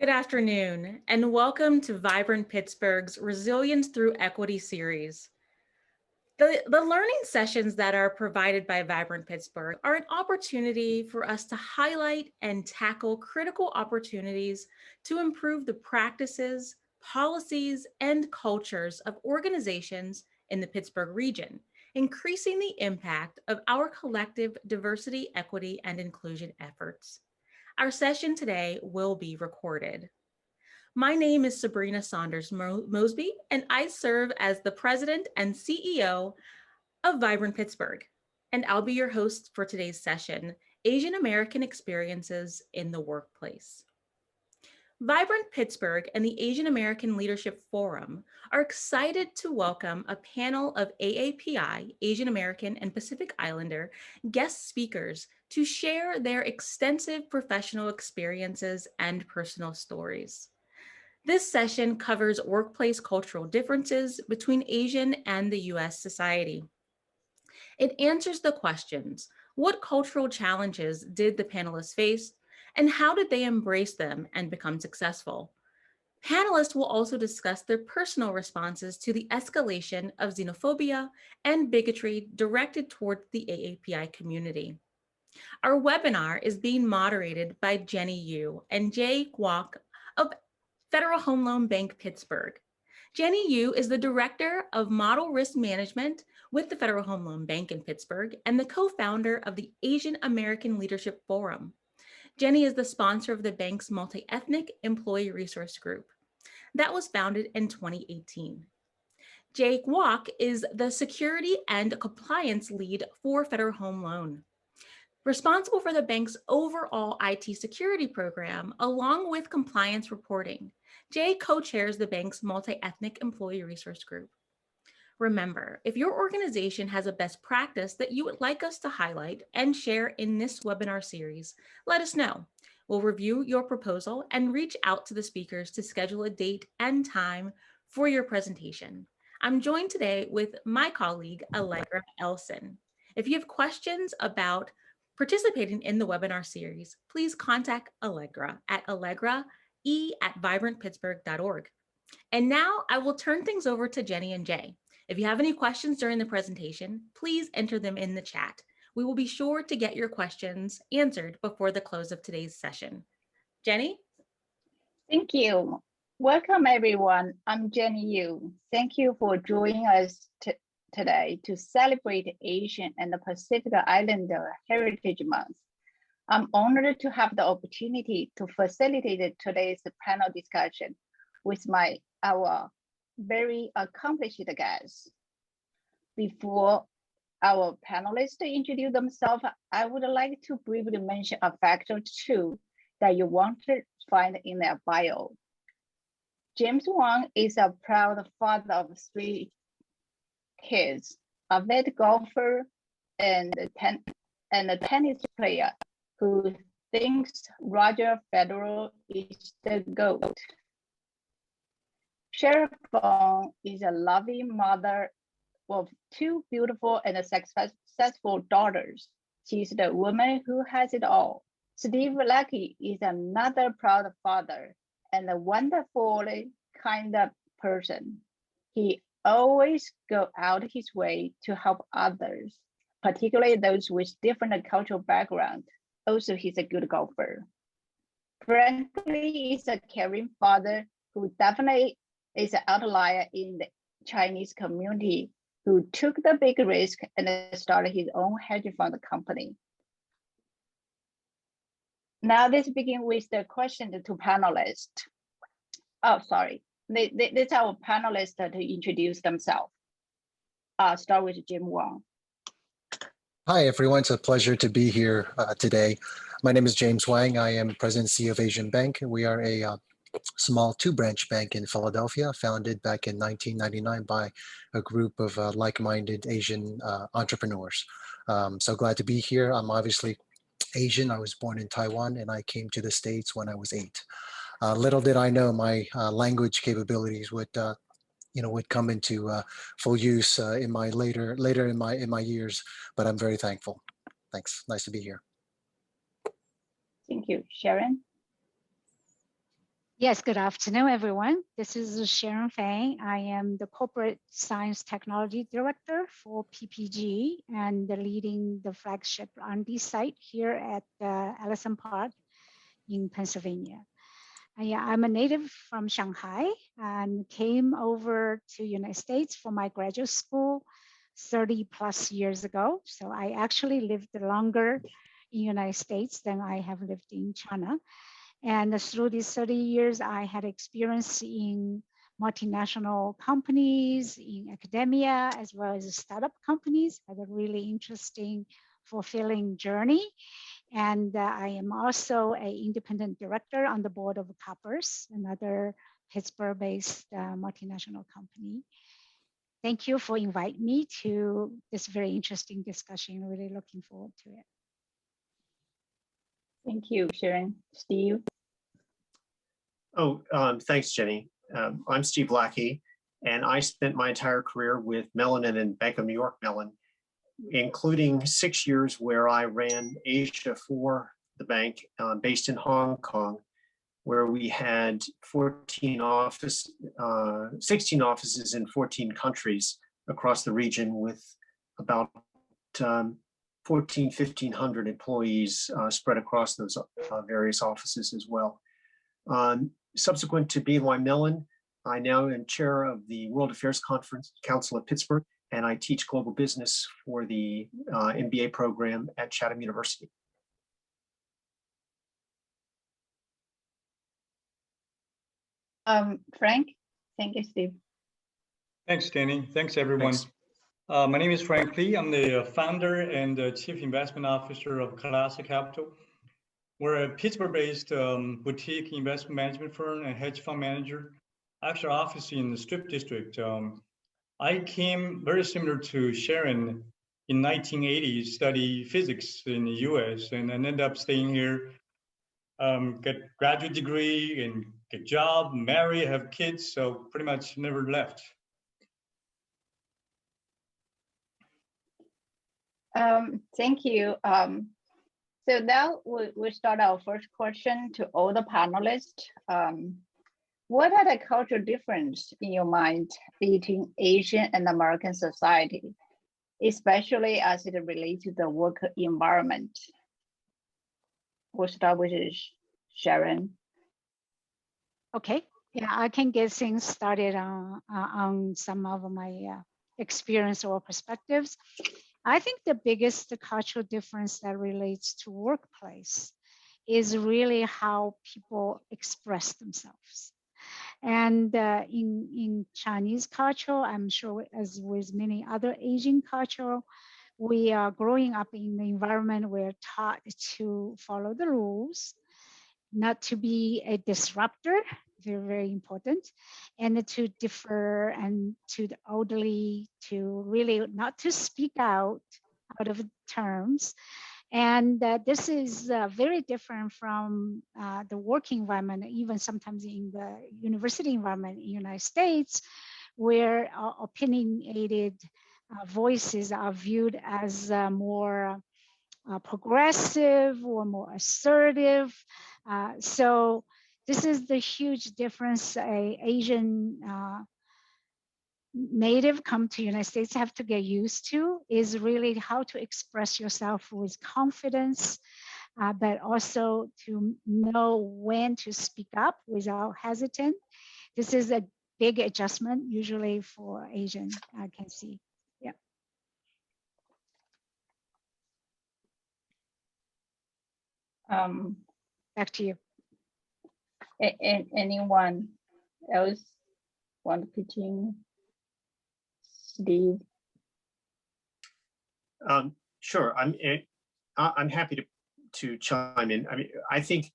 Good afternoon, and welcome to Vibrant Pittsburgh's Resilience Through Equity series. The learning sessions that are provided by Vibrant Pittsburgh are an opportunity for us to highlight and tackle critical opportunities to improve the practices, policies, and cultures of organizations in the Pittsburgh region, increasing the impact of our collective diversity, equity, and inclusion efforts. Our session today will be recorded. My name is Sabrina Saunders Mosby, and I serve as the President and CEO of Vibrant Pittsburgh. And I'll be your host for today's session, Asian American Experiences in the Workplace. Vibrant Pittsburgh and the Asian American Leadership Forum are excited to welcome a panel of AAPI, Asian American and Pacific Islander, guest speakers to share their extensive professional experiences and personal stories. This session covers workplace cultural differences between Asian and the U.S. society. It answers the questions: what cultural challenges did the panelists face, and how did they embrace them and become successful? Panelists will also discuss their personal responses to the escalation of xenophobia and bigotry directed toward the AAPI community. Our webinar is being moderated by Jenny Yu and Jay Kwak of Federal Home Loan Bank, Pittsburgh. Jenny Yu is the Director of Model Risk Management with the Federal Home Loan Bank in Pittsburgh and the co-founder of the Asian American Leadership Forum. Jenny is the sponsor of the bank's multi-ethnic employee resource group that was founded in 2018. Jay Kwak is the Security and Compliance Lead for Federal Home Loan, responsible for the bank's overall IT security program, along with compliance reporting. Jay co-chairs the bank's multi-ethnic employee resource group. Remember, if your organization has a best practice that you would like us to highlight and share in this webinar series, let us know. We'll review your proposal and reach out to the speakers to schedule a date and time for your presentation. I'm joined today with my colleague, Allegra Elson. If you have questions about participating in the webinar series, please contact Allegra at allegrae@vibrantpittsburgh.org. And now I will turn things over to Jenny and Jay. If you have any questions during the presentation, please enter them in the chat. We will be sure to get your questions answered before the close of today's session. Jenny? Thank you. Welcome, everyone. I'm Jenny Yu. Thank you for joining us today to celebrate Asian and the Pacific Islander Heritage Month. I'm honored to have the opportunity to facilitate today's panel discussion with our very accomplished guests. Before our panelists introduce themselves, I would like to briefly mention a fact or two that you want to find in their bio. James Wang is a proud father of 3 kids, a vet golfer, and a tennis player who thinks Roger Federer is the GOAT. Sharon is a loving mother of 2 beautiful and successful daughters. She's the woman who has it all. Steve Lackey is another proud father and a wonderfully kind person. He always goes out his way to help others, particularly those with different cultural backgrounds. Also, he's a good golfer. Frankly, is a caring father who definitely is an outlier in the Chinese community, who took the big risk and started his own hedge fund company. Now let's begin with the question to panelists. Oh, sorry. Let's our panelists to introduce themselves. Start with Jim Wang. Hi, everyone. It's a pleasure to be here today. My name is James Wang. I am President and CEO of AsianBank. We are a small 2-branch bank in Philadelphia, founded back in 1999 by a group of like-minded Asian entrepreneurs. So glad to be here. I'm obviously Asian. I was born in Taiwan, and I came to the States when I was 8. Little did I know my language capabilities would come into full use in my later in my years. But I'm very thankful. Thanks. Nice to be here. Thank you, Sharon. Yes, good afternoon, everyone. This is Sharon Fang. I am the Corporate Science Technology Director for PPG and leading the flagship R&D site here at Ellison Park in Pennsylvania. I'm a native from Shanghai and came over to United States for my graduate school 30 plus years ago. So I actually lived longer in United States than I have lived in China. And through these 30 years, I had experience in multinational companies, in academia, as well as startup companies. Had a really interesting, fulfilling journey. And I am also an independent director on the board of Coppers, another Pittsburgh-based multinational company. Thank you for inviting me to this very interesting discussion. Really looking forward to it. Thank you, Sharon. Steve? Oh, thanks, Jenny. I'm Steve Lackey, and I spent my entire career with Mellon and Bank of New York Mellon, including 6 years where I ran Asia for the bank based in Hong Kong, where we had 16 offices in 14 countries across the region with about 1,500 employees spread across those various offices as well. Subsequent to BNY Mellon, I now am chair of the World Affairs Conference Council at Pittsburgh, and I teach global business for the MBA program at Chatham University. Frank? Thank you, Steve. Thanks, Danny. Thanks, everyone. Thanks. My name is Frank Lee. I'm the founder and chief investment officer of Kailasa Capital. We're a Pittsburgh-based boutique investment management firm and hedge fund manager. Actually, office in the Strip District. I came very similar to Sharon in 1980, study physics in the U.S. and then ended up staying here, get graduate degree and get job, marry, have kids, so pretty much never left. Thank you. So now we start our first question to all the panelists. What are the cultural difference in your mind between Asian and American society, especially as it relates to the work environment? We'll start with Sharon. Okay, yeah, I can get things started on some of my experience or perspectives. I think the biggest cultural difference that relates to workplace is really how people express themselves. And in Chinese culture, I'm sure as with many other Asian culture, we are growing up in the environment we're taught to follow the rules, not to be a disruptor, very, very important, and to defer and to the elderly, to really not to speak out of terms. And this is very different from the working environment, even sometimes in the university environment in the United States, where opinionated voices are viewed as more progressive or more assertive. So this is the huge difference Asian native come to United States have to get used to, is really how to express yourself with confidence, but also to know when to speak up without hesitant. This is a big adjustment usually for Asian, I can see. Yeah. Back to you. Anyone else want to pitch in? Steve? Sure, I'm happy to chime in. I mean, I think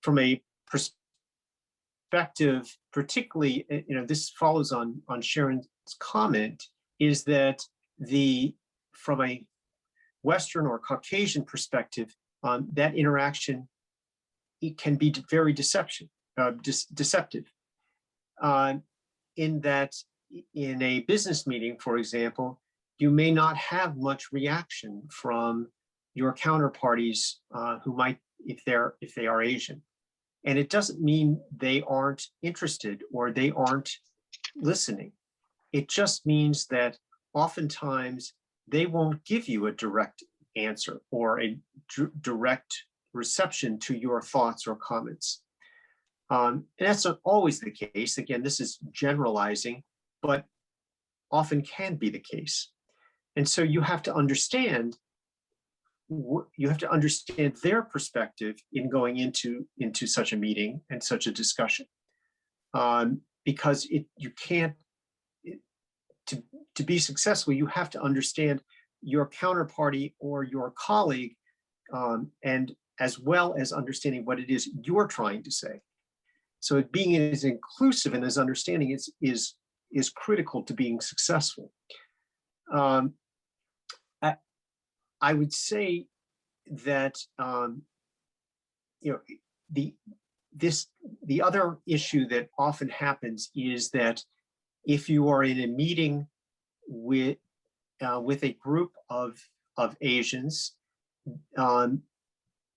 from a perspective, particularly, this follows on Sharon's comment, is that from a Western or Caucasian perspective, that interaction, it can be very deceptive. In that, in a business meeting, for example, you may not have much reaction from your counterparties who might, if they are Asian. And it doesn't mean they aren't interested or they aren't listening. It just means that oftentimes they won't give you a direct answer or a direct reception to your thoughts or comments. And that's not always the case. Again, this is generalizing, but often can be the case. And so you have to understand their perspective in going into such a meeting and such a discussion, because you can't, to be successful, you have to understand your counterparty or your colleague, and as well as understanding what it is you're trying to say. So being as inclusive and as understanding is critical to being successful. I would say that the other issue that often happens is that if you are in a meeting with a group of Asians,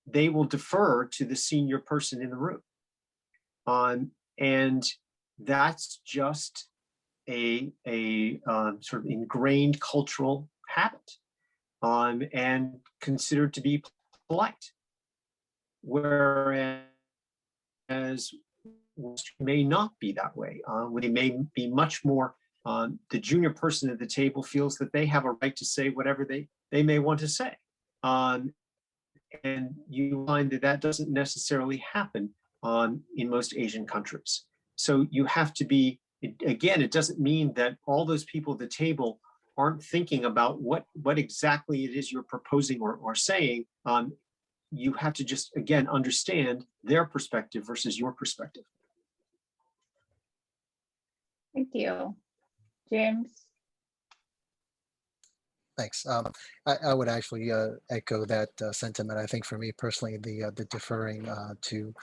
they will defer to the senior person in the room, and that's just a sort of ingrained cultural habit, and considered to be polite, whereas may not be that way. They may be much more, the junior person at the table feels that they have a right to say whatever they may want to say. And you find that doesn't necessarily happen in most Asian countries. So you have to be, again, it doesn't mean that all those people at the table aren't thinking about what exactly it is you're proposing or saying. You have to just, again, understand their perspective versus your perspective. Thank you. James? Thanks. I would actually echo that sentiment. I think for me personally, the deferring to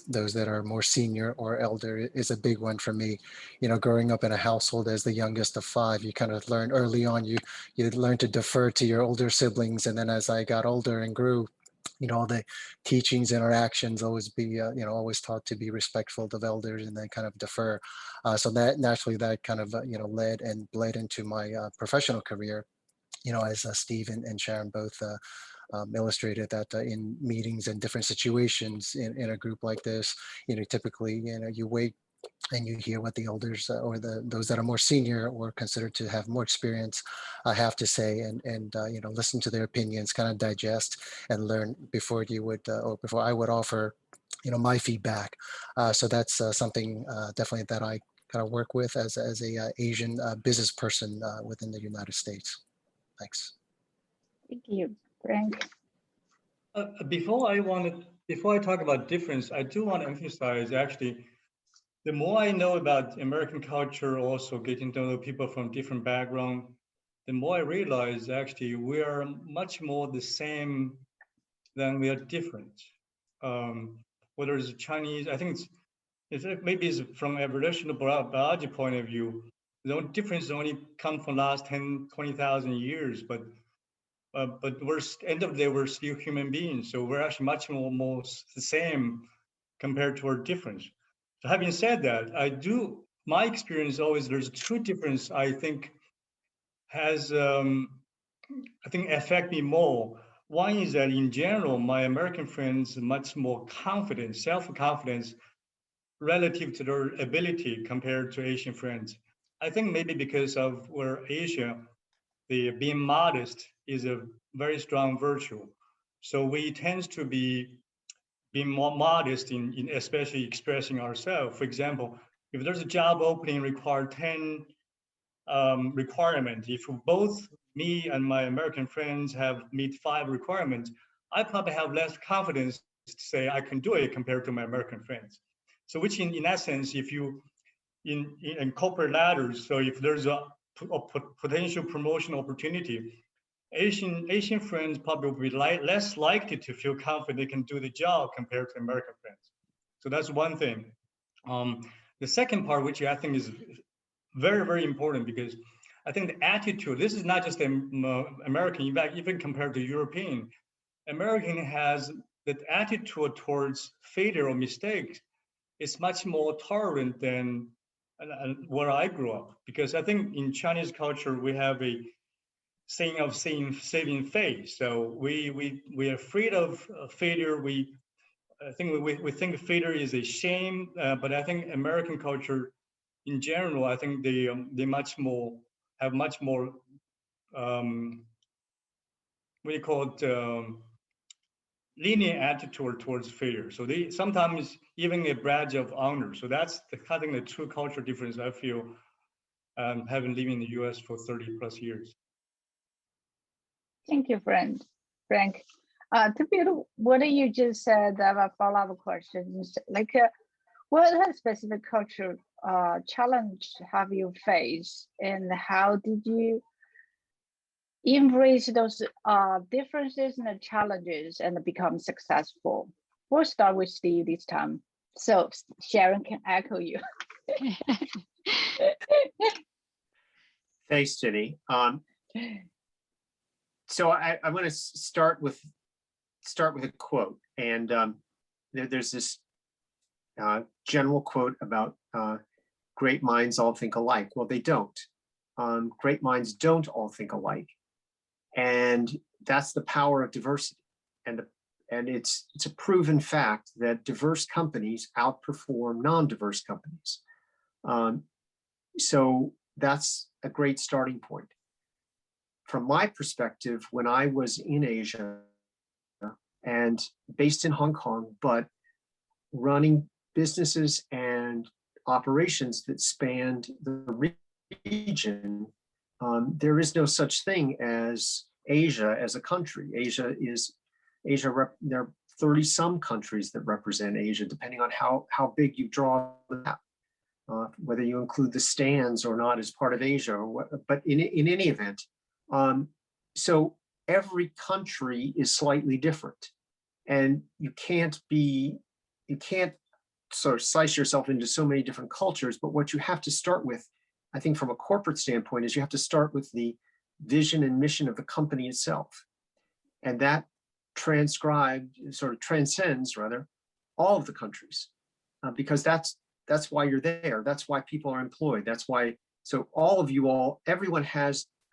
those that are more senior or elder is a big one for me. You know, growing up in a household as the youngest of 5, you kind of learn early on, you learn to defer to your older siblings. And then as I got older and grew, you know, the teachings, interactions, always be, always taught to be respectful of elders and then kind of defer. So that naturally that kind of, led and bled into my professional career. You know, as Steve and Sharon both illustrated that in meetings and different situations in a group like this, typically, you wait and you hear what the elders or those that are more senior or considered to have more experience have to say, and listen to their opinions, kind of digest and learn before you would or before I would offer, my feedback. So that's something definitely that I kind of work with as a Asian business person within the United States. Thanks. Thank you, Frank. Before I talk about difference, I do want to emphasize actually, the more I know about American culture, also getting to know people from different backgrounds, the more I realize actually we are much more the same than we are different. Whether it's Chinese, I think maybe it's from evolutionary biology point of view, the only difference only come from last 10, 20,000 years, but we're end of the day, we're still human beings. So we're actually much more the same compared to our difference. So having said that, my experience always, there's 2 differences I think has, affect me more. One is that in general, my American friends are much more confident, self-confidence relative to their ability compared to Asian friends. I think maybe because of where Asia, the being modest is a very strong virtue. So we tend to be being more modest in especially expressing ourselves. For example, if there's a job opening require 10 requirements, if both me and my American friends have meet 5 requirements, I probably have less confidence to say I can do it compared to my American friends. So which in essence, if you in corporate ladders, so if there's a potential promotion opportunity, Asian friends probably will be less likely to feel confident they can do the job compared to American friends. So that's one thing. The second part, which I think is very, very important, because I think the attitude, this is not just American, in fact, even compared to European, American has that attitude towards failure or mistakes is much more tolerant than where I grew up. Because I think in Chinese culture, we have a saying of saving face. So we are afraid of failure. I think we think failure is a shame, but I think American culture in general, I think they have much more what do you call it, lenient attitude towards failure. So they sometimes even a badge of honor. So that's I think the true cultural difference I feel having lived in the U.S. for 30 plus years. Thank you, Frank. To build what you just said, I have a follow-up questions. Like, what specific cultural challenge have you faced, and how did you embrace those differences and the challenges and become successful? We'll start with Steve this time, so Sharon can echo you. Thanks, Jenny. So I want to start with a quote, and there's this general quote about great minds all think alike. Well, they don't. Great minds don't all think alike, and that's the power of diversity. And it's a proven fact that diverse companies outperform non-diverse companies. So that's a great starting point. From my perspective, when I was in Asia and based in Hong Kong, but running businesses and operations that spanned the region, there is no such thing as Asia as a country. There are 30 some countries that represent Asia, depending on how big you draw the map, whether you include the stands or not as part of Asia, or what, but in any event. So every country is slightly different, and you can't sort of slice yourself into so many different cultures. But what you have to start with, I think from a corporate standpoint, is you have to start with the vision and mission of the company itself. And that transcends all of the countries, because that's why you're there. That's why people are employed. That's why, so everyone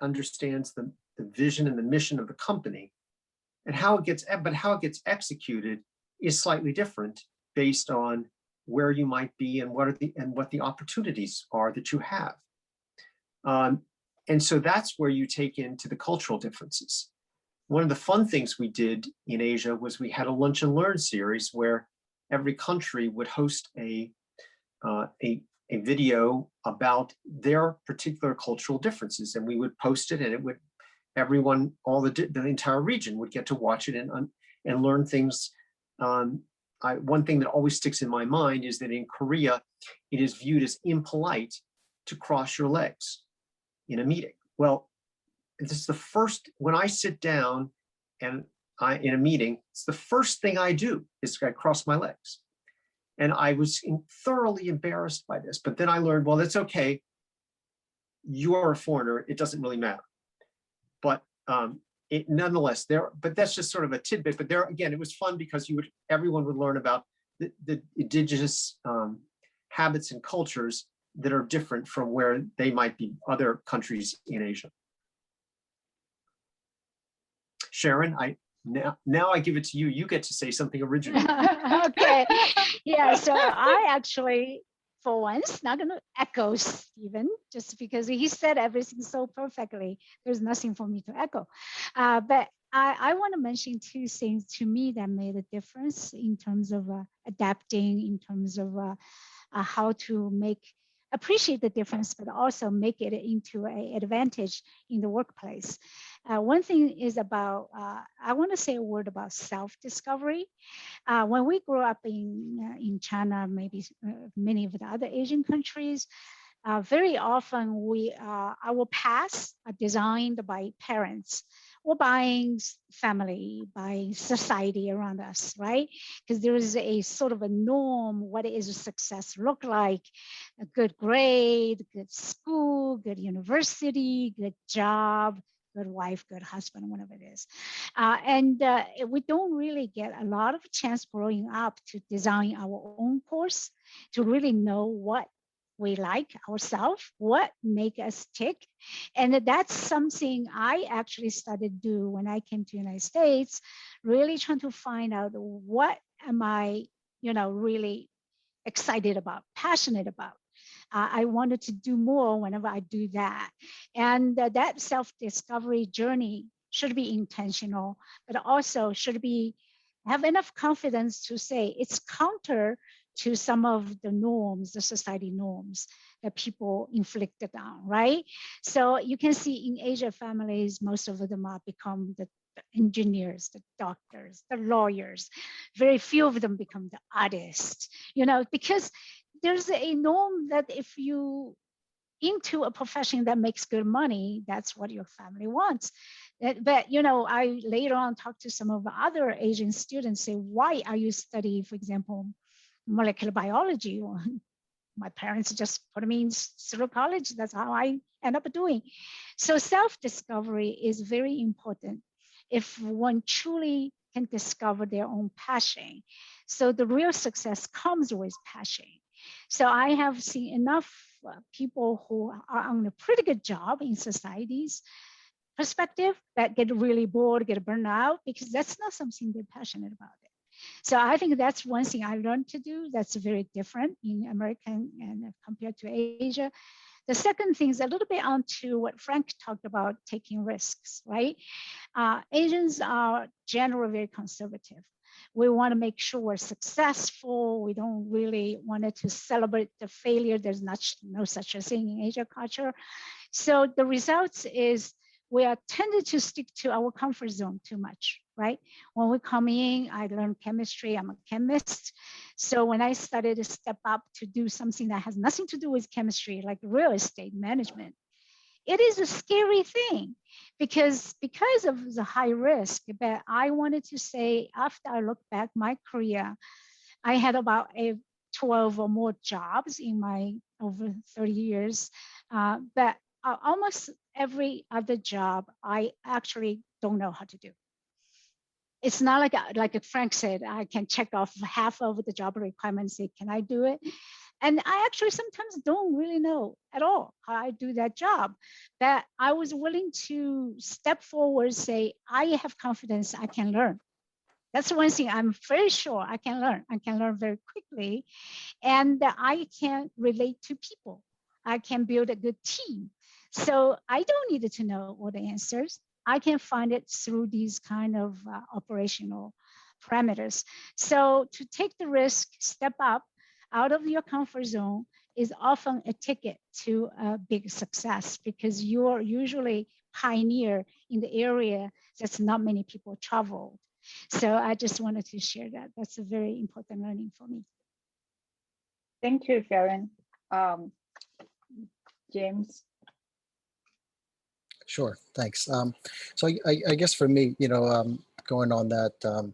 understands the vision and the mission of the company, and how it gets executed is slightly different based on where you might be and what the opportunities are that you have. And so that's where you take into the cultural differences. One of the fun things we did in Asia was we had a lunch and learn series where every country would host a video about their particular cultural differences, and we would post it, and it would the entire region would get to watch it and learn things. One thing that always sticks in my mind is that in Korea, it is viewed as impolite to cross your legs in a meeting. Well, this is the first, when I sit down in a meeting, it's the first thing I do is I cross my legs. And I was thoroughly embarrassed by this, but then I learned, well, that's okay. You are a foreigner, it doesn't really matter. But nonetheless, but that's just sort of a tidbit. But there again, it was fun because everyone would learn about the indigenous habits and cultures that are different from where they might be other countries in Asia. Sharon, now I give it to you. You get to say something original. Okay. Yeah. So I actually, for once, not going to echo Stephen, just because he said everything so perfectly. There's nothing for me to echo. But I want to mention two things to me that made a difference in terms of adapting, in terms of how to appreciate the difference, but also make it into an advantage in the workplace. One thing is about, I want to say a word about self-discovery. When we grew up in China, maybe many of the other Asian countries, very often our paths are designed by parents or by family, by society around us, right? Because there is a sort of a norm, what is a success look like? A good grade, good school, good university, good job, good wife, good husband, whatever it is. We don't really get a lot of chance growing up to design our own course, to really know what we like ourselves, what make us tick. And that's something I actually started to do when I came to the United States, really trying to find out what am I, really excited about, passionate about. I wanted to do more whenever I do that. And that self-discovery journey should be intentional, but also should be have enough confidence to say it's counter to some of the norms, the society norms that people inflicted on, right? So you can see in Asian families, most of them are become the engineers, the doctors, the lawyers. Very few of them become the artists, because there's a norm that if you into a profession that makes good money, that's what your family wants. But I later on talked to some of the other Asian students, say, why are you studying, for example, molecular biology? Well, my parents just put me in through college. That's how I end up doing. So self-discovery is very important if one truly can discover their own passion. So the real success comes with passion. So I have seen enough people who are on a pretty good job in society's perspective that get really bored, get burned out, because that's not something they're passionate about it. So I think that's one thing I learned to do that's very different in American and compared to Asia. The second thing is a little bit onto what Frank talked about, taking risks, right? Asians are generally very conservative. We want to make sure we're successful. We don't really want to celebrate the failure. There's no such a thing in Asian culture. So the results is we are tended to stick to our comfort zone too much, right? When we come in, I learned chemistry, I'm a chemist. So when I started to step up to do something that has nothing to do with chemistry, like real estate management, it is a scary thing because of the high risk. But I wanted to say, after I look back my career, I had about 12 or more jobs in my over 30 years. But almost every other job, I actually don't know how to do. It's not like Frank said, I can check off half of the job requirements, say, can I do it? And I actually sometimes don't really know at all how I do that job. But I was willing to step forward, say, I have confidence I can learn. That's one thing I'm very sure I can learn. I can learn very quickly. And I can relate to people. I can build a good team. So I don't need to know all the answers. I can find it through these kind of operational parameters. So to take the risk, step up out of your comfort zone is often a ticket to a big success because you're usually pioneer in the area that's not many people traveled. So I just wanted to share that. That's a very important learning for me. Thank you, Sharon. James. Sure, thanks. So I guess for me, going on that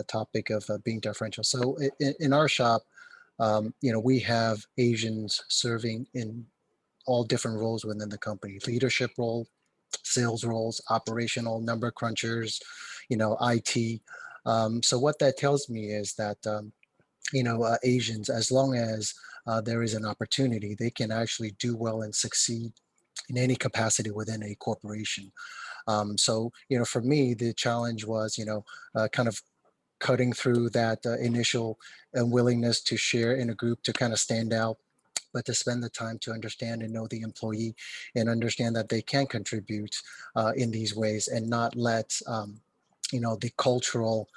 topic of being differential. So in our shop, we have Asians serving in all different roles within the company: leadership role, sales roles, operational, number crunchers, IT. So what that tells me is that Asians, as long as there is an opportunity, they can actually do well and succeed in any capacity within a corporation. So, for me, the challenge was, kind of cutting through that initial willingness to share in a group to kind of stand out, but to spend the time to understand and know the employee and understand that they can contribute in these ways and not let, the cultural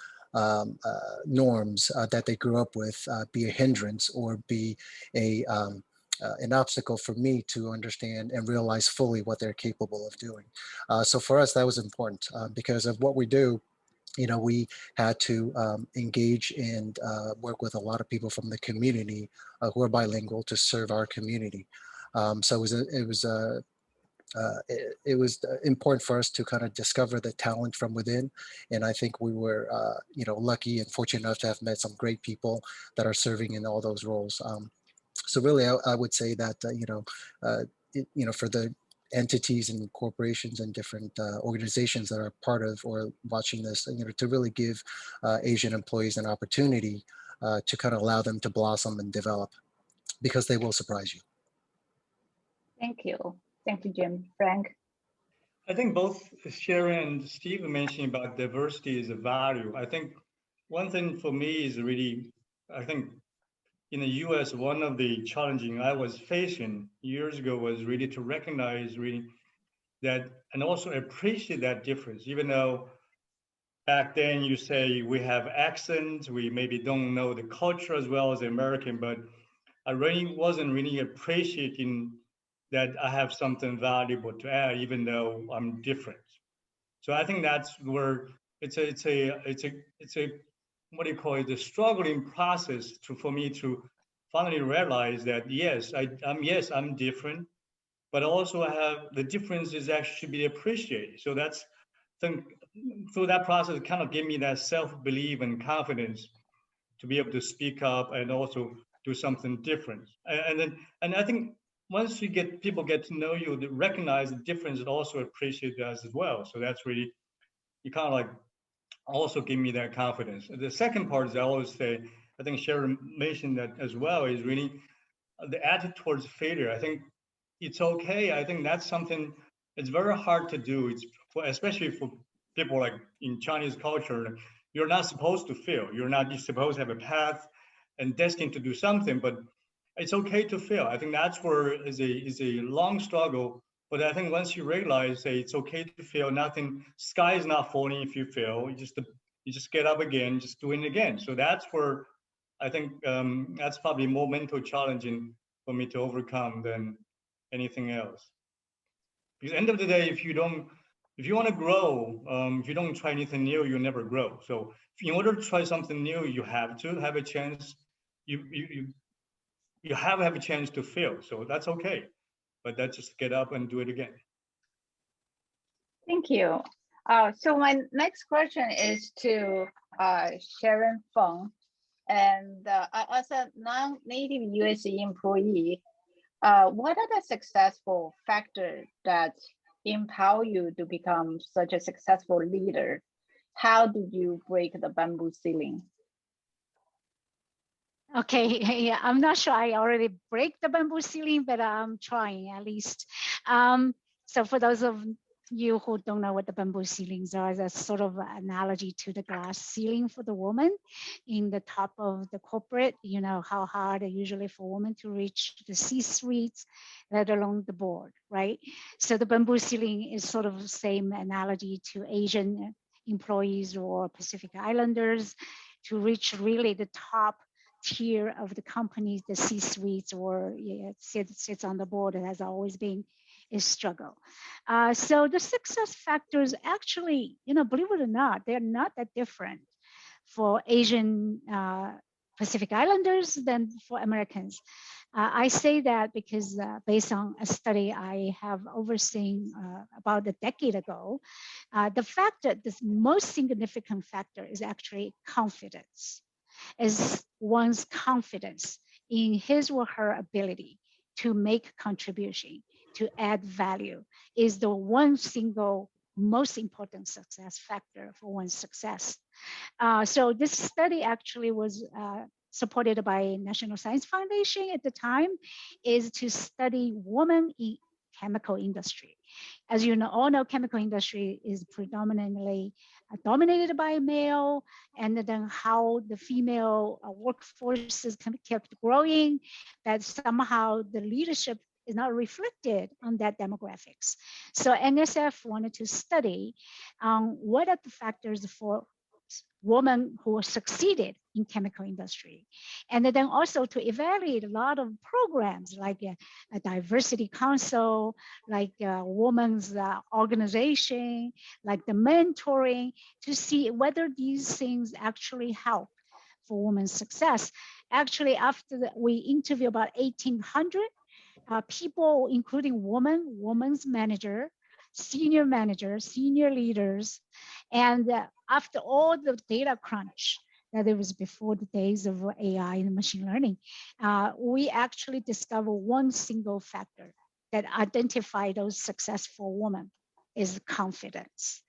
norms that they grew up with be a hindrance or be an obstacle for me to understand and realize fully what they're capable of doing. So for us, that was important because of what we do. We had to engage and work with a lot of people from the community who are bilingual to serve our community. So it was important for us to kind of discover the talent from within. And I think we were, lucky and fortunate enough to have met some great people that are serving in all those roles. So really, I would say that, for the entities and corporations and different organizations that are part of or watching this, to really give Asian employees an opportunity to kind of allow them to blossom and develop, because they will surprise you. Thank you. Thank you, Jim. Frank? I think both Sharon and Steve mentioned about diversity is a value. I think one thing for me is really, I think in the US, one of the challenging I was facing years ago was really to recognize really that and also appreciate that difference, even though back then you say we have accents, we maybe don't know the culture as well as the American, but I really wasn't really appreciating that I have something valuable to add, even though I'm different. So I think that's where it's a what do you call it, the struggling process for me to finally realize that yes, I'm different, but also I have the difference is actually should be appreciated. So that's through that process, it kind of gave me that self-belief and confidence to be able to speak up and also do something different. And I think once people get to know you, they recognize the difference and also appreciate that as well. So that's really, you kind of like also give me that confidence. The second part is I always say, I think Sharon mentioned that as well, is really the attitude towards failure. I think it's okay. I think that's something it's very hard to do. It's especially for people like in Chinese culture, you're not supposed to fail. You're supposed to have a path and destined to do something, but it's okay to fail. I think that's where is a long struggle. But I think once you realize that it's okay to fail, sky is not falling if you fail. You just get up again, just doing it again. So that's where I think that's probably more mental challenging for me to overcome than anything else. Because at the end of the day, if you want to grow, if you don't try anything new, you'll never grow. So in order to try something new, you have to have a chance. You have a chance to fail. So that's okay. But that's just get up and do it again. Thank you. So my next question is to Sharon Feng. And as a non-native U.S. employee, what are the successful factors that empower you to become such a successful leader? How did you break the bamboo ceiling? Okay, yeah, I'm not sure I already break the bamboo ceiling, but I'm trying at least. So for those of you who don't know what the bamboo ceilings are, that's sort of an analogy to the glass ceiling for the woman in the top of the corporate. You know how hard it usually for women to reach the C-suites, let alone the board, right? So the bamboo ceiling is sort of the same analogy to Asian employees or Pacific Islanders to reach really the top tier of the companies, the C-suites, or sits on the board. It has always been a struggle. So the success factors actually, believe it or not, they're not that different for Asian Pacific Islanders than for Americans. I say that because based on a study I have overseen about a decade ago, the fact that the most significant factor is actually confidence. Is one's confidence in his or her ability to make contribution, to add value, is the one single most important success factor for one's success. So this study actually was supported by National Science Foundation at the time, is to study women in chemical industry. As you all know, chemical industry is predominantly dominated by male, and then how the female workforces kept growing, that somehow the leadership is not reflected on that demographics. So NSF wanted to study what are the factors for women who succeeded in chemical industry. And then also to evaluate a lot of programs like a diversity council, like a women's organization, like the mentoring, to see whether these things actually help for women's success. Actually, after we interview about 1,800 people, including women's manager, senior leaders. And after all the data crunch that it was before the days of AI and machine learning, we actually discovered one single factor that identify those successful women is confidence.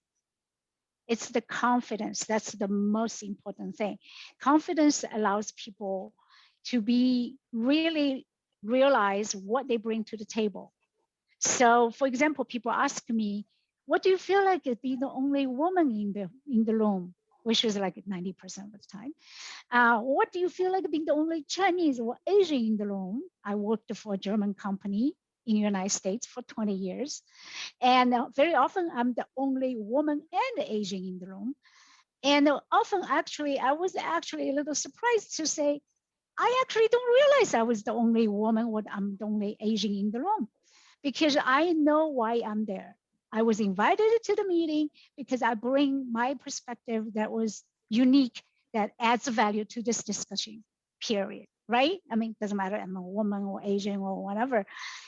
It's the confidence that's the most important thing. Confidence allows people to be really realize what they bring to the table. So, for example, people ask me, "What do you feel like being the only woman in the room?" Which is like 90% of the time. What do you feel like being the only Chinese or Asian in the room? I worked for a German company in the United States for 20 years. And very often I'm the only woman and Asian in the room. And often actually, I was actually a little surprised to say, I actually don't realize I was the only woman or I'm the only Asian in the room, because I know why I'm there. I was invited to the meeting because I bring my perspective that was unique, that adds value to this discussion, period, right? I mean, it doesn't matter, I'm a woman or Asian or whatever.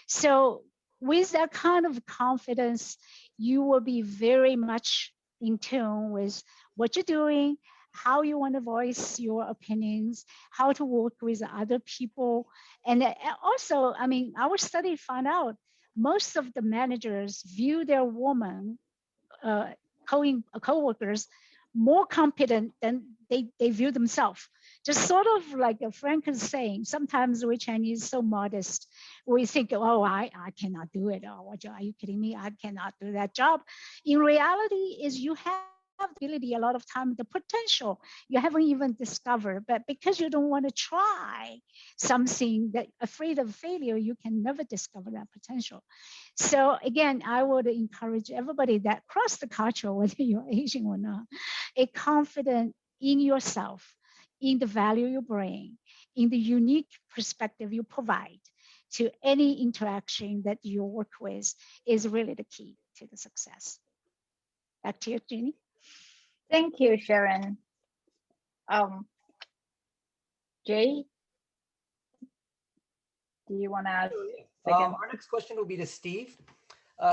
So with that kind of confidence, you will be very much in tune with what you're doing, how you want to voice your opinions, how to work with other people. And also, I mean, our study found out most of the managers view their woman co-workers more competent than they view themselves. Just sort of like Frank is saying, sometimes we Chinese so modest, we think, oh, I cannot do it. Oh, are you kidding me? I cannot do that job. In reality, is you have the ability, a lot of time, the potential you haven't even discovered, but because you don't want to try something, that afraid of failure, you can never discover that potential. So again, I would encourage everybody that cross the culture, whether you're Asian or not, a confident in yourself, in the value you bring, in the unique perspective you provide to any interaction that you work with is really the key to the success. Back to you, Jeannie. Thank you, Sharon. Jay, do you want to ask? Our next question will be to Steve.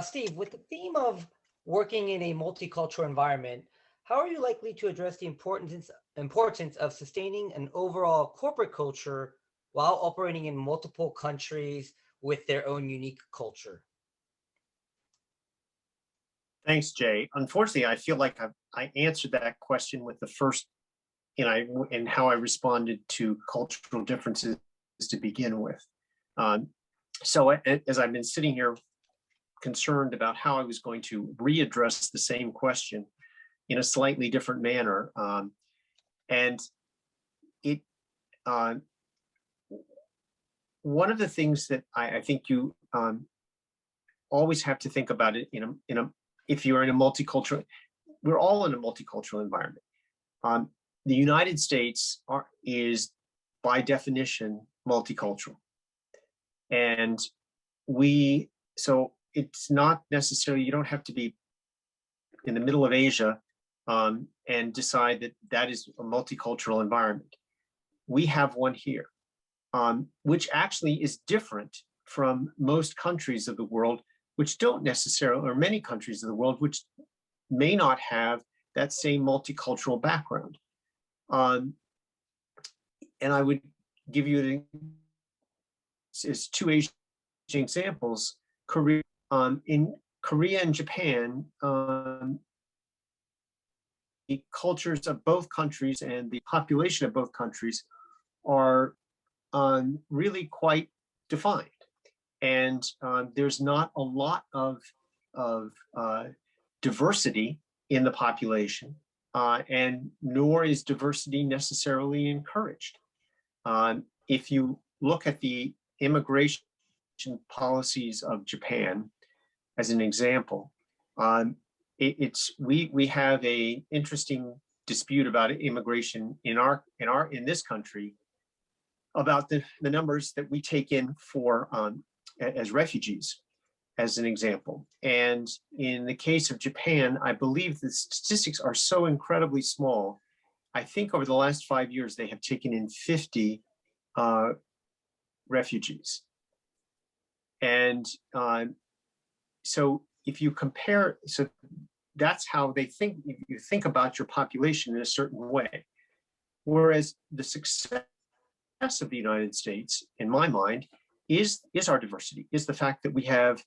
Steve, with the theme of working in a multicultural environment, how are you likely to address the importance of sustaining an overall corporate culture while operating in multiple countries with their own unique culture? Thanks, Jay. Unfortunately, I feel like I answered that question with the first, and how I responded to cultural differences to begin with. So as I've been sitting here concerned about how I was going to readdress the same question in a slightly different manner, and it one of the things that I think you always have to think about it if you're in a multicultural, we're all in a multicultural environment. The United States is by definition multicultural. And so it's not necessarily, you don't have to be in the middle of Asia and decide that that is a multicultural environment. We have one here, which actually is different from most countries of the world, which don't necessarily, or many countries of the world, which may not have that same multicultural background. And I would give you two Asian examples. In Korea and Japan, the cultures of both countries and the population of both countries are really quite defined. And there's not a lot of diversity in the population, and nor is diversity necessarily encouraged. If you look at the immigration policies of Japan, as an example, we have an interesting dispute about immigration in this country about the numbers that we take in for as refugees, as an example. And in the case of Japan, I believe the statistics are so incredibly small. I think over the last 5 years, they have taken in 50 refugees. And so if you compare, so that's how they think, you think about your population in a certain way. Whereas the success of the United States, in my mind, is our diversity, is the fact that we have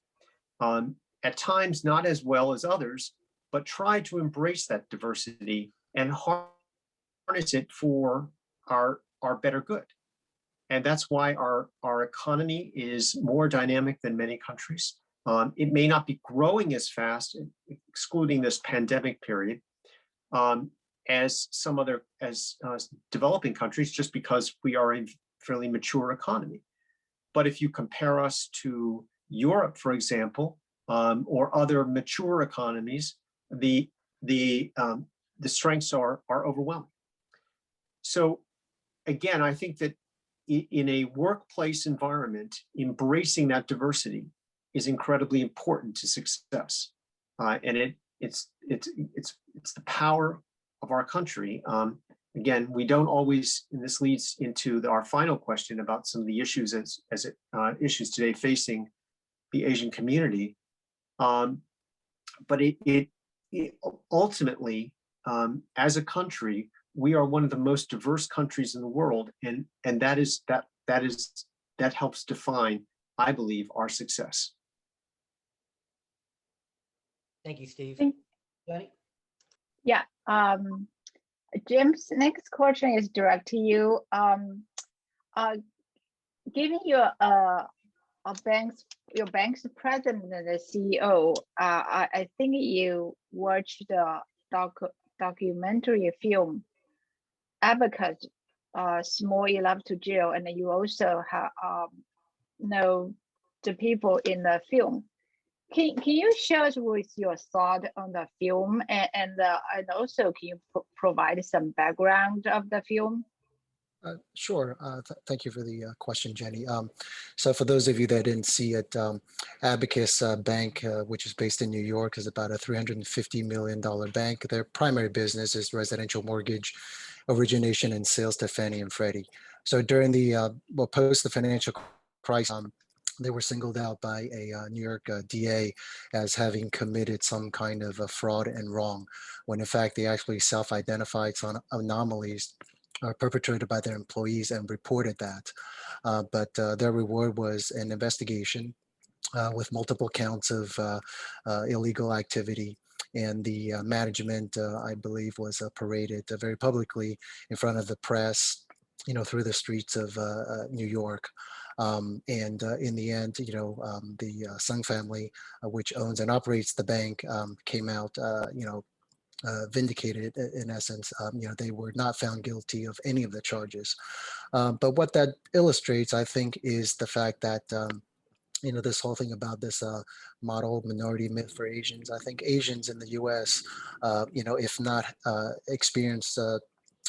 at times not as well as others, but try to embrace that diversity and harness it for our better good. And that's why our economy is more dynamic than many countries. It may not be growing as fast, excluding this pandemic period, as some other developing countries, just because we are a fairly mature economy. But if you compare us to Europe, for example, or other mature economies, the strengths are overwhelming. So again, I think that in a workplace environment, embracing that diversity is incredibly important to success, and it's the power of our country. Again, we don't always, and this leads into our final question about some of the issues issues today facing the Asian community. But it ultimately, as a country, we are one of the most diverse countries in the world, and that helps define, I believe, our success. Thank you, Steve. Johnny? Yeah. James, next question is direct to you. Given your bank's president and the CEO, I think you watched the documentary film Advocate, Small Enough to Jail, and you also know the people in the film. Can you share us with your thought on the film, and also can you provide some background of the film? Sure. Thank you for the question, Jenny. So for those of you that didn't see it, Abacus Bank, which is based in New York, is about a $350 million bank. Their primary business is residential mortgage origination and sales to Fannie and Freddie. So during the, post the financial crisis, they were singled out by a New York DA as having committed some kind of a fraud and wrong, when in fact they actually self-identified some anomalies perpetrated by their employees and reported that. But their reward was an investigation with multiple counts of illegal activity. And the management, I believe, was paraded very publicly in front of the press, through the streets of New York. And in the end, the Sung family, which owns and operates the bank, came out, vindicated in essence. They were not found guilty of any of the charges. But what that illustrates, I think, is the fact that this whole thing about this model minority myth for Asians. I think Asians in the U.S., if not experience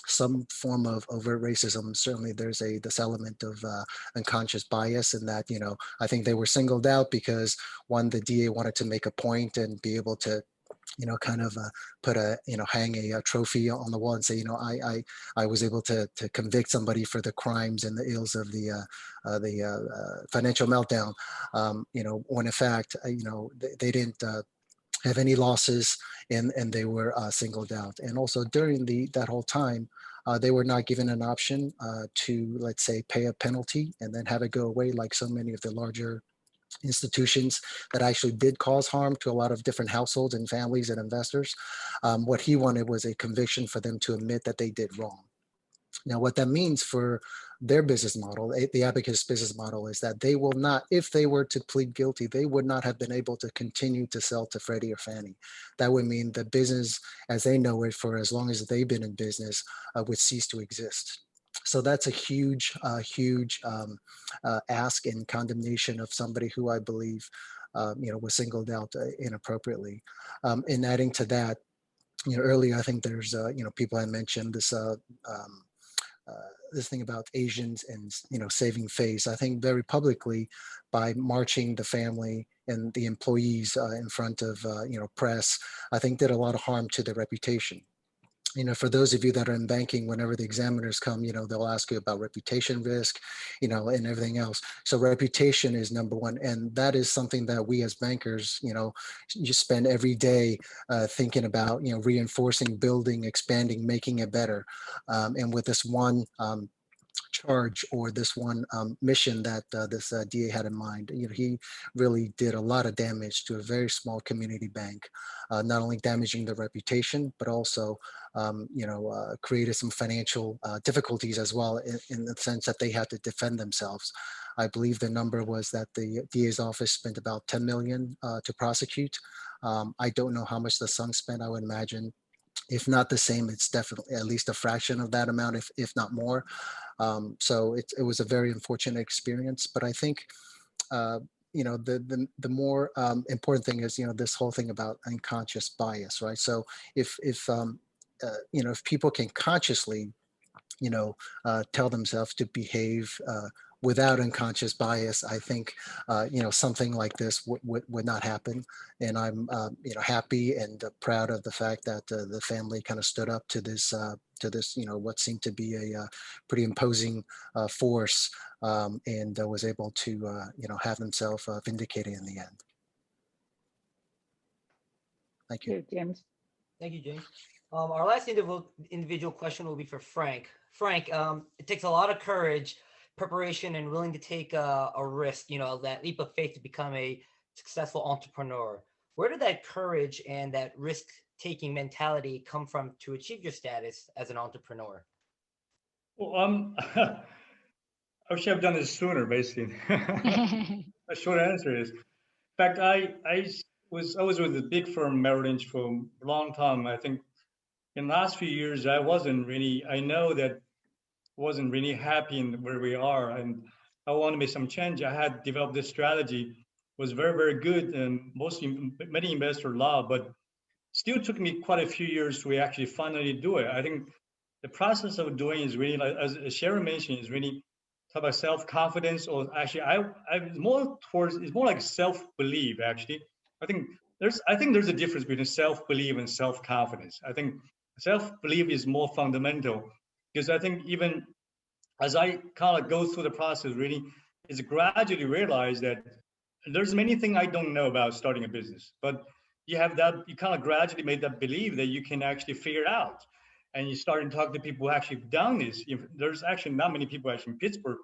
some form of overt racism, certainly there's this element of unconscious bias in that, I think they were singled out because, one, the DA wanted to make a point and be able to kind of put hang a trophy on the wall and say, I was able to convict somebody for the crimes and the ills of the financial meltdown, when in fact, they didn't have any losses and they were singled out. And also during that whole time, they were not given an option to, let's say, pay a penalty and then have it go away like so many of the larger institutions that actually did cause harm to a lot of different households and families and investors. What he wanted was a conviction for them to admit that they did wrong. Now, what that means for their business model, the Abacus business model, is that they will not, if they were to plead guilty, they would not have been able to continue to sell to Freddie or Fannie. That would mean the business as they know it for as long as they've been in business would cease to exist. So that's a huge ask and condemnation of somebody who I believe, was singled out inappropriately. In adding to that, earlier I think there's, people had mentioned this this thing about Asians and saving face. I think very publicly by marching the family and the employees in front of press, I think did a lot of harm to their reputation. For those of you that are in banking, whenever the examiners come, they'll ask you about reputation risk, and everything else. So reputation is number one. And that is something that we as bankers, you spend every day thinking about, reinforcing, building, expanding, making it better. And with this one charge or this one mission that this DA had in mind. He really did a lot of damage to a very small community bank, not only damaging the reputation, but also, created some financial difficulties as well in the sense that they had to defend themselves. I believe the number was that the DA's office spent about 10 million to prosecute. I don't know how much the Sun spent. I would imagine, if not the same, it's definitely at least a fraction of that amount, if not more. So it was a very unfortunate experience. But I think, the more important thing is, this whole thing about unconscious bias, right? So if people can consciously, tell themselves to behave without unconscious bias, I think, something like this would not happen. And I'm, happy and proud of the fact that the family kind of stood up to this, what seemed to be a pretty imposing force, and was able to, have themselves vindicated in the end. Thank you. James. Thank you, James. Our last individual question will be for Frank. Frank, it takes a lot of courage, preparation, and willing to take a risk, that leap of faith to become a successful entrepreneur. Where did that courage and that risk-taking mentality come from to achieve your status as an entrepreneur? Well, I should have done this sooner, basically. The short answer is, in fact, I was with a big firm, Merrill Lynch, for a long time. I think in the last few years, I know that wasn't really happy in where we are, and I want to make some change. I had developed this strategy, was very, very good, and many investors love, but still took me quite a few years to actually finally do it. I think the process of doing is really, like, as Sharon mentioned, is really talk about self-confidence, or actually, it's more like self-belief. Actually, I think there's a difference between self-belief and self-confidence. I think self-belief is more fundamental, because I think even as I kind of go through the process, really, is gradually realize that there's many things I don't know about starting a business, but you kind of gradually made that belief that you can actually figure it out. And you start to talk to people who actually done this. There's actually not many people actually in Pittsburgh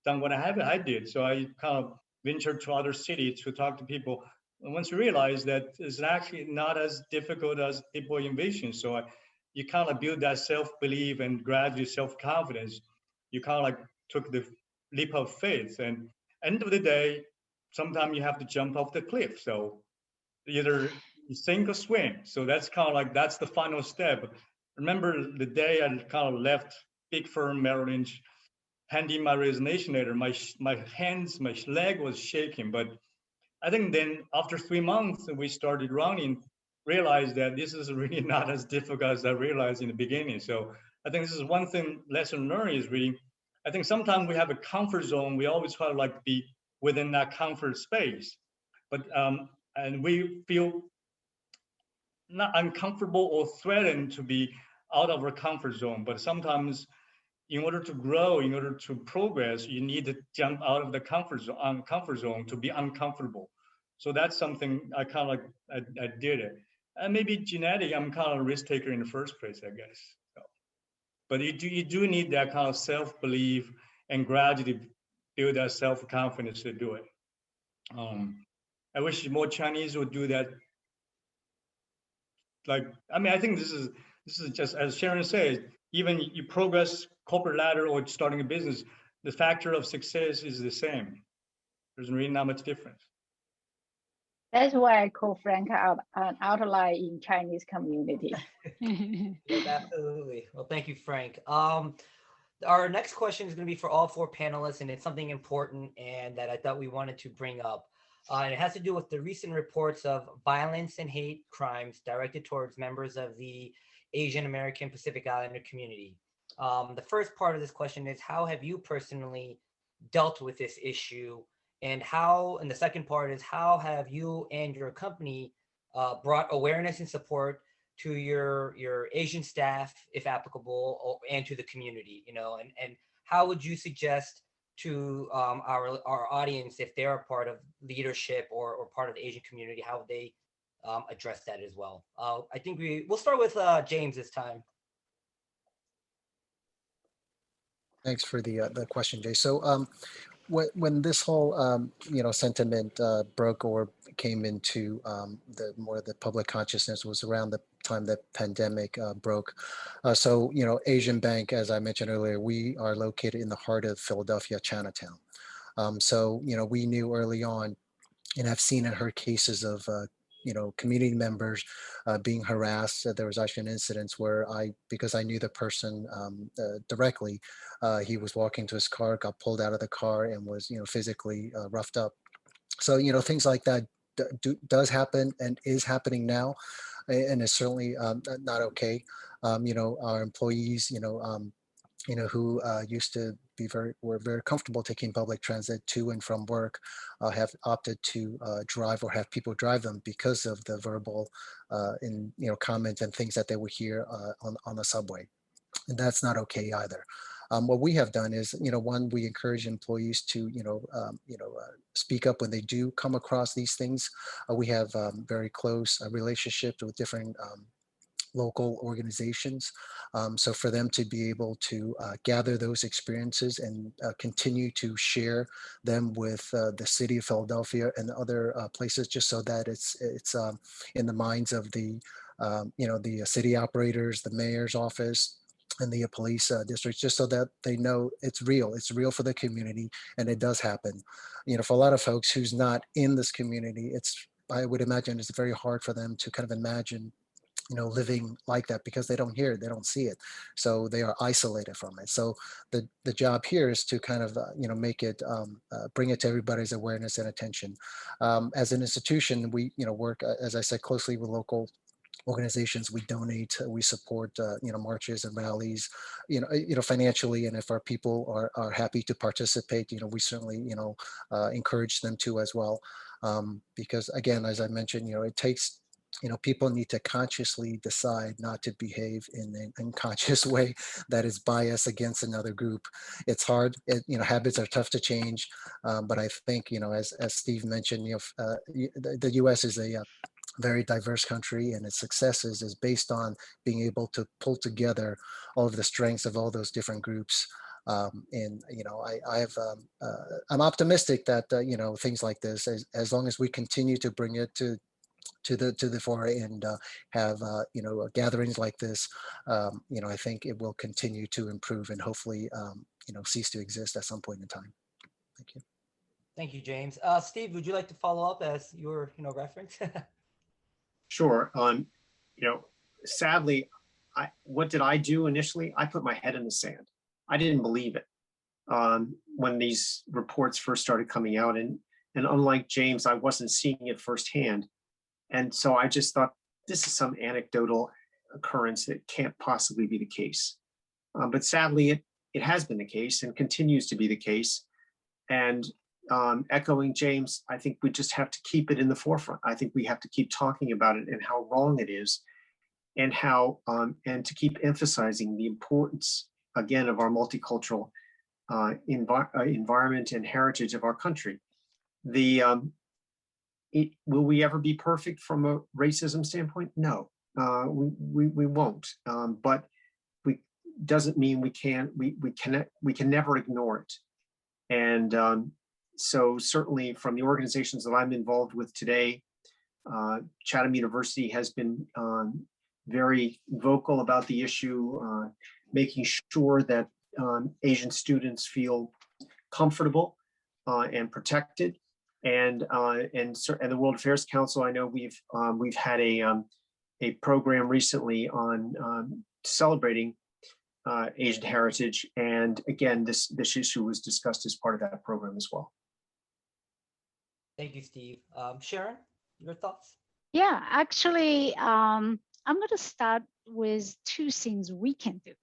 done what I did. So I kind of ventured to other cities to talk to people. And once you realize that it's actually not as difficult as people envision. So you kind of build that self-belief and gradually self-confidence. You kind of like took the leap of faith. And end of the day, sometimes you have to jump off the cliff. So either you sink or swim. So that's kind of like, that's the final step. Remember the day I kind of left big firm Merrill Lynch, handing my resignation letter, my leg was shaking. But I think then after 3 months, we started running, realized that this is really not as difficult as I realized in the beginning. So I think this is one thing, lesson learned is really, I think sometimes we have a comfort zone. We always try to like be within that comfort space, but and we feel not uncomfortable or threatened to be out of our comfort zone. But sometimes in order to grow, in order to progress, you need to jump out of the comfort zone to be uncomfortable. So that's something I kind of like, I did it. And maybe genetic, I'm kind of a risk taker in the first place, I guess. So, but you do need that kind of self-belief and gradually build that self-confidence to do it. I wish more Chinese would do that. Like, I mean, I think this is just, as Sharon said, even you progress corporate ladder or starting a business, the factor of success is the same. There's really not much difference. That's why I call Frank out an outlier in Chinese community. Yes, absolutely. Well, thank you, Frank. Our next question is going to be for all 4 panelists, and it's something important and that I thought we wanted to bring up. And it has to do with the recent reports of violence and hate crimes directed towards members of the Asian American Pacific Islander community. The first part of this question is, how have you personally dealt with this issue? And the second part is, how have you and your company brought awareness and support to your Asian staff, if applicable, and to the community, and how would you suggest to our audience, if they're a part of leadership or part of the Asian community, how would they address that as well? I think we'll start with James this time. Thanks for the question, Jay. So when this whole sentiment broke or came into the public consciousness was around the time the pandemic broke. So Asian Bank, as I mentioned earlier, we are located in the heart of Philadelphia, Chinatown. So we knew early on, and I've seen and heard cases of community members being harassed. There was actually an incident where because I knew the person directly, he was walking to his car, got pulled out of the car, and was physically roughed up. So things like that does happen and is happening now, and is certainly not okay. Our employees, who used to were very comfortable taking public transit to and from work, have opted to drive or have people drive them because of the verbal comments and things that they would hear on the subway. And that's not okay either. What we have done is, one, we encourage employees to, speak up when they do come across these things. We have very close relationships with different local organizations. So for them to be able to gather those experiences and continue to share them with the city of Philadelphia and other places, just so that it's in the minds of the city operators, the mayor's office, and the police districts, just so that they know it's real for the community, and it does happen. For a lot of folks who's not in this community, I would imagine it's very hard for them to kind of imagine living like that, because they don't hear it, they don't see it, so they are isolated from it. So the job here is to kind of make it bring it to everybody's awareness and attention. As an institution, we work, as I said, closely with local organizations. We donate, we support marches and rallies financially, and if our people are happy to participate, we certainly encourage them to as well, because again, as I mentioned, it takes people need to consciously decide not to behave in an unconscious way that is biased against another group. It's hard. Habits are tough to change, but I think as Steve mentioned, the U.S. is a very diverse country, and its successes is based on being able to pull together all of the strengths of all those different groups. And I'm optimistic that things like this, as long as we continue to bring it to the fore and have gatherings like this, I think it will continue to improve and hopefully cease to exist at some point in time. Thank you. Thank you, James. Steve, would you like to follow up as your reference? Sure. Sadly, what did I do initially? I put my head in the sand. I didn't believe it when these reports first started coming out, and unlike James, I wasn't seeing it firsthand. And so I just thought, this is some anecdotal occurrence that can't possibly be the case. But sadly, it has been the case and continues to be the case. And echoing James, I think we just have to keep it in the forefront. I think we have to keep talking about it and how wrong it is, and how and to keep emphasizing the importance, again, of our multicultural environment and heritage of our country. Will we ever be perfect from a racism standpoint? No, we won't. But we doesn't mean we can never ignore it. And so certainly from the organizations that I'm involved with today, Chatham University has been very vocal about the issue, making sure that Asian students feel comfortable and protected. And the World Affairs Council, I know we've had a program recently on celebrating Asian heritage, and again, this issue was discussed as part of that program as well. Thank you, Steve. Sharon, your thoughts? Yeah, actually, I'm going to start with two things we can do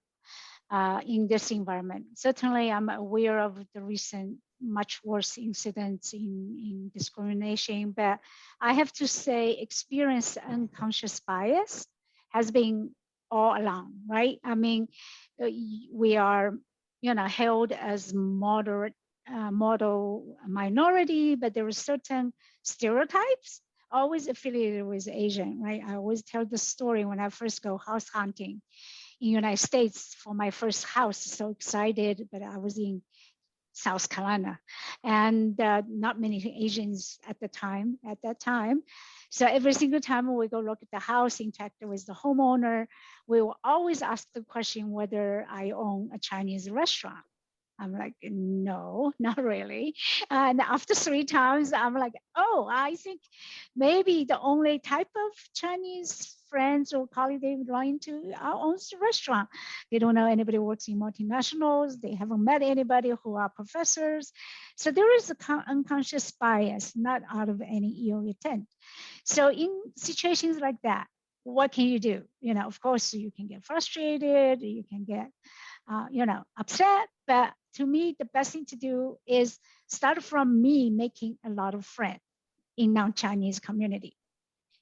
in this environment. Certainly, I'm aware of the recent much worse incidents in discrimination, but I have to say, experienced unconscious bias has been all along, right? I mean, we are, held as moderate, model minority, but there are certain stereotypes always affiliated with Asian, right? I always tell the story when I first go house hunting. in the United States for my first house. So excited, but I was in South Carolina, and not many Asians at that time. So every single time we go look at the house, interact with the homeowner, we will always ask the question whether I own a Chinese restaurant. I'm like, no, not really. And after 3 times, I'm like, oh, I think maybe the only type of Chinese friends or colleagues they would run into owns the restaurant. They don't know anybody who works in multinationals. They haven't met anybody who are professors. So there is a unconscious bias, not out of any ill intent. So in situations like that, what can you do? You know, of course, you can get frustrated, you can get upset, but to me, the best thing to do is start from me making a lot of friends in non-Chinese community.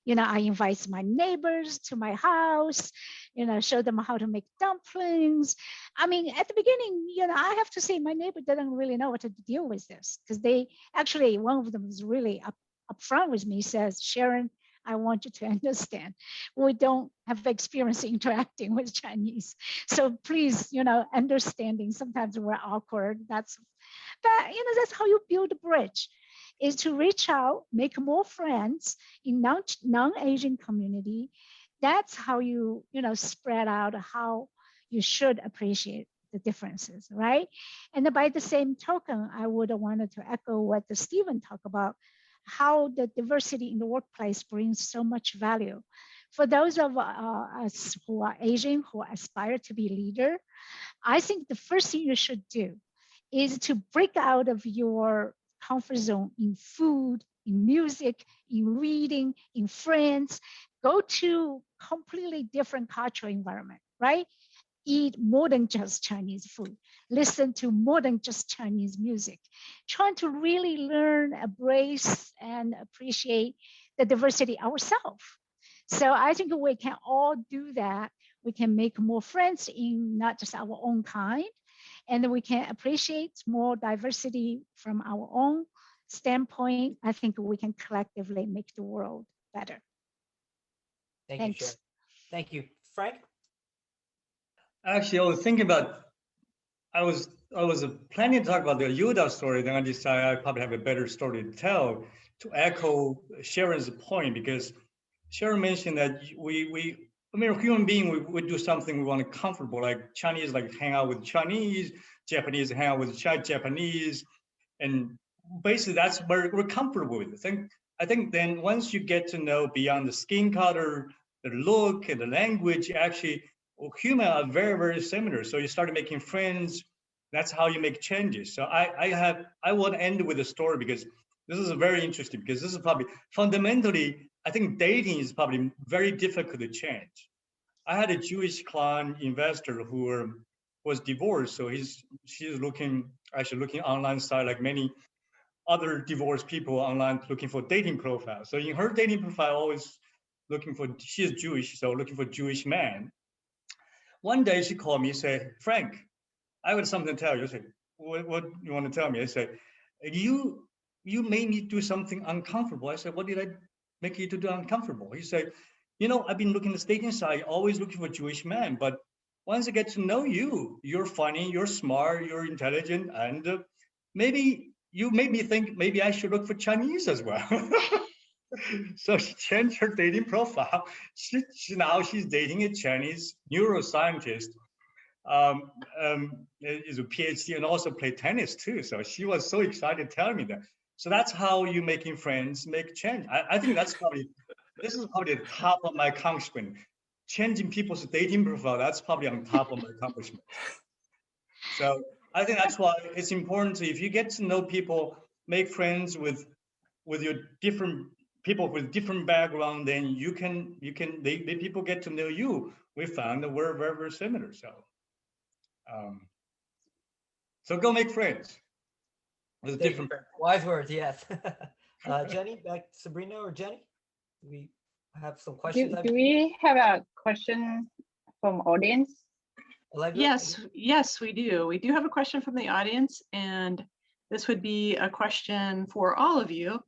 You know, I invite my neighbors to my house, you know, show them how to make dumplings. I mean, at the beginning, you know, I have to say my neighbor doesn't really know what to deal with this, because they actually, one of them is really upfront with me, says, Sharon, I want you to understand, we don't have experience interacting with Chinese. So please, you know, understanding, sometimes we're awkward. But, you know, that's how you build a bridge, is to reach out, make more friends in non-Asian community. That's how you know, spread out how you should appreciate the differences, right? And by the same token, I would have wanted to echo what the Stephen talked about, how the diversity in the workplace brings so much value. For those of us who are Asian, who aspire to be leader, I think the first thing you should do is to break out of your comfort zone in food, in music, in reading, in friends. Go to completely different cultural environment, right? Eat more than just Chinese food, listen to more than just Chinese music, trying to really learn, embrace, and appreciate the diversity ourselves. So I think we can all do that. We can make more friends in not just our own kind, and we can appreciate more diversity from our own standpoint. I think we can collectively make the world better. Thank you, Sharon. Thank you. Frank? Actually, I was thinking about, I was planning to talk about the Yoda story, then I decided I probably have a better story to tell to echo Sharon's point, because Sharon mentioned that I mean, human being, we do something we want to comfortable, like Chinese, like hang out with Chinese, Japanese hang out with Japanese, and basically that's where we're comfortable with. I think then once you get to know beyond the skin color, the look, and the language, actually, humans are very, very similar. So you start making friends. That's how you make changes. So I want to end with a story, because this is very interesting, because this is probably fundamentally, I think dating is probably very difficult to change. I had a Jewish client investor who was divorced. So she's looking online site like many other divorced people online, looking for dating profiles. So in her dating profile, always looking for, she is Jewish, so looking for Jewish man. One day she called me and said, Frank, I got something to tell you. I said, what you want to tell me? I said, you made me do something uncomfortable. I said, what did I make you to do uncomfortable? He said, you know, I've been looking at the dating site, always looking for Jewish men, but once I get to know you, you're funny, you're smart, you're intelligent, and maybe you made me think maybe I should look for Chinese as well. So she changed her dating profile. Now she's dating a Chinese neuroscientist, is a PhD, and also play tennis too. So she was so excited telling me that. So that's how you making friends make change. I think this is probably the top of my accomplishment. Changing people's dating profile, that's probably on top of my accomplishment. So I think that's why it's important to, if you get to know people, make friends with your different people with different background, then people get to know you. We found that we're very, very similar. So go make friends with different. Wise words, yes. Jenny, back to Sabrina or Jenny. We have some questions. Do we have a question from audience? Allegra? Yes, we do. We do have a question from the audience, and this would be a question for all of you.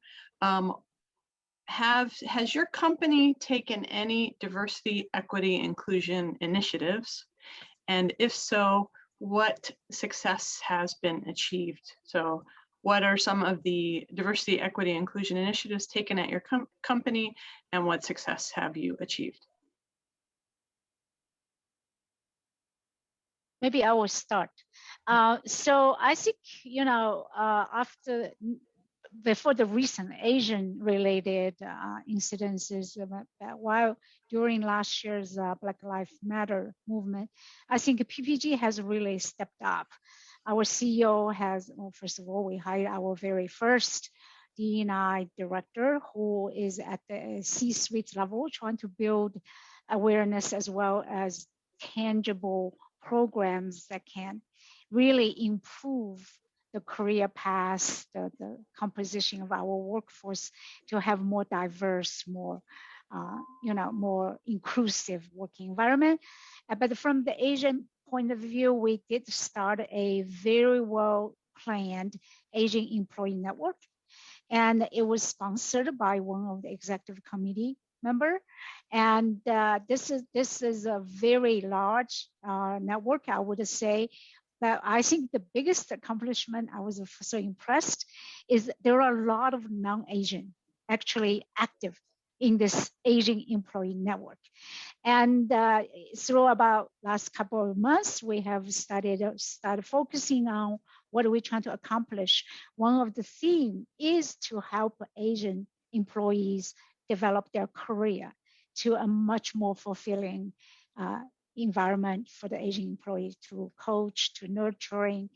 Has your company taken any diversity, equity, inclusion initiatives? And if so, what success has been achieved? So what are some of the diversity, equity, inclusion initiatives taken at your company, and what success have you achieved? Maybe I will start. So I think, before the recent Asian-related incidences, while during last year's Black Lives Matter movement, I think PPG has really stepped up. Our CEO has, well, first of all, we hired our very first D&I director who is at the C-suite level, trying to build awareness as well as tangible programs that can really improve the career path, the composition of our workforce to have more diverse, more more inclusive working environment. But from the Asian point of view, we did start a very well planned Asian employee network, and it was sponsored by one of the executive committee member. And this is a very large network, I would say. But I think the biggest accomplishment, I was so impressed, is there are a lot of non-Asian actually active in this Asian employee network. And through about last couple of months, we have started focusing on what are we trying to accomplish. One of the themes is to help Asian employees develop their career to a much more fulfilling environment for the Asian employees, to coach, to nurturing.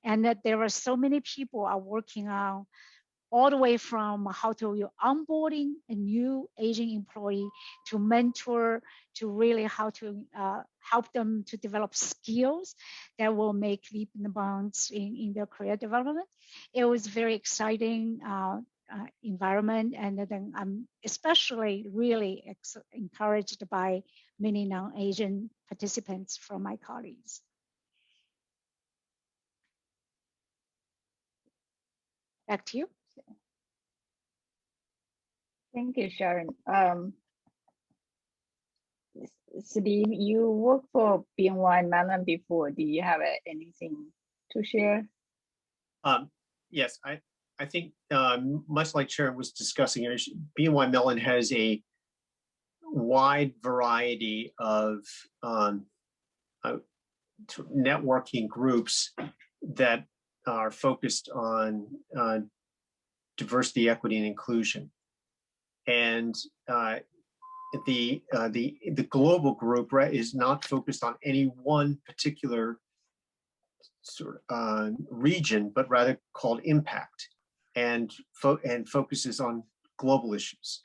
And that there are so many people are working on all the way from how to you onboarding a new Asian employee, to mentor, to really how to help them to develop skills that will make leap and bounds in their career development. It was very exciting environment, and then I'm especially really encouraged by many non-Asian participants from my colleagues. Back to you. Thank you, Sharon. Steve, you worked for BNY Mellon before. Do you have anything to share? Yes, I think much like Sharon was discussing, BNY Mellon has a wide variety of networking groups that are focused on diversity, equity, and inclusion. And the global group, right, is not focused on any one particular sort of region, but rather called Impact, and focuses on global issues.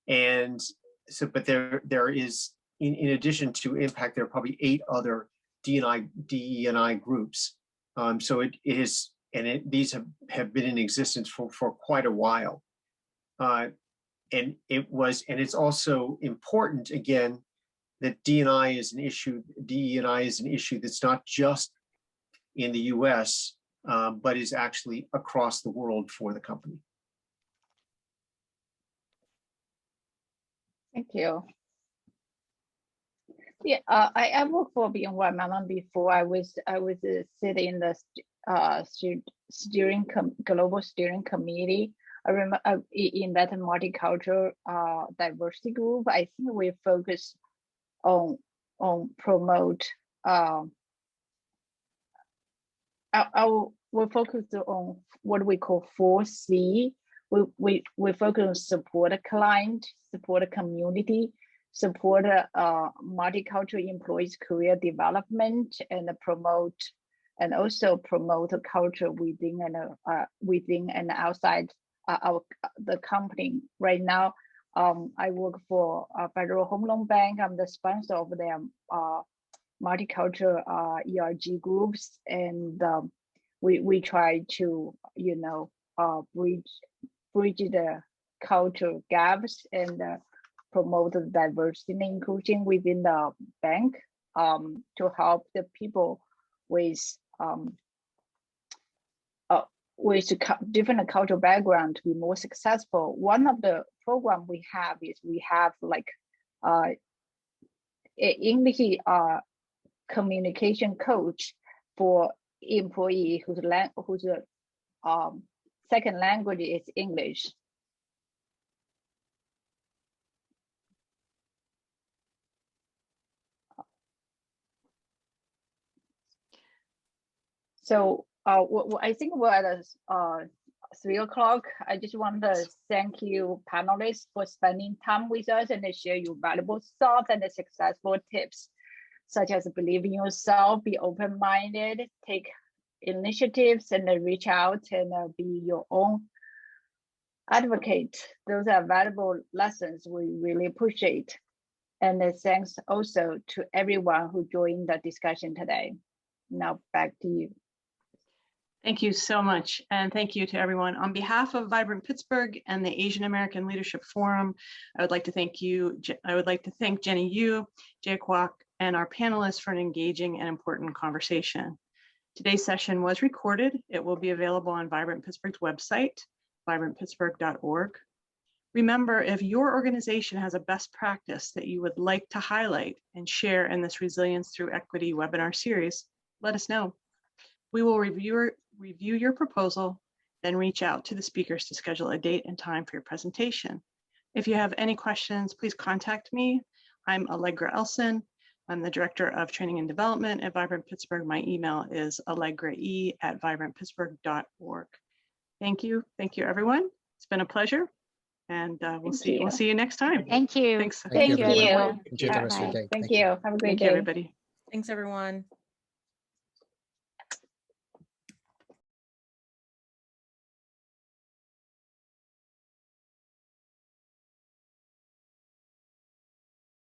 And so, but there is, in addition to Impact, there are probably 8 other DE&I groups. So it is, and these have been in existence for quite a while. And it's also important, again, that DE&I is an issue that's not just in the U.S., but is actually across the world for the company. Thank you. Yeah, I worked for BNY Mellon before. I was sitting in the global steering committee. I remember in that multicultural diversity group, I think we focus on promote. We focus on what we call 4C. We focus on support a client, support a community, support multicultural employees' career development, and also promote a culture within and outside the company. Right now, I work for Federal Home Loan Bank. I'm the sponsor of their multicultural ERG groups, and we try to bridge the cultural gaps and promote the diversity and inclusion within the bank to help the people with different cultural background to be more successful. One of the program we have like English communication coach for employee whose second language is English. So I think we're at 3 o'clock. I just want to thank you panelists for spending time with us and share your valuable thoughts and successful tips, such as believe in yourself, be open-minded, take initiatives and reach out and be your own advocate. Those are valuable lessons we really appreciate. And thanks also to everyone who joined the discussion today. Now back to you. Thank you so much. And thank you to everyone. On behalf of Vibrant Pittsburgh and the Asian American Leadership Forum, I would like to thank Jenny Yu, Jay Kwak, and our panelists for an engaging and important conversation. Today's session was recorded. It will be available on Vibrant Pittsburgh's website, vibrantpittsburgh.org. Remember, if your organization has a best practice that you would like to highlight and share in this Resilience Through Equity webinar series, let us know. We will review your proposal, then reach out to the speakers to schedule a date and time for your presentation. If you have any questions, please contact me. I'm Allegra Elson. I'm the Director of Training and Development at Vibrant Pittsburgh. My email is allegrae@vibrantpittsburgh.org. Thank you everyone. It's been a pleasure, and we'll see you next time. Thank you. Thanks. Thank you. Enjoy the rest of your day. Thank you. Have a great day. Thank you, everybody. Thanks, everyone.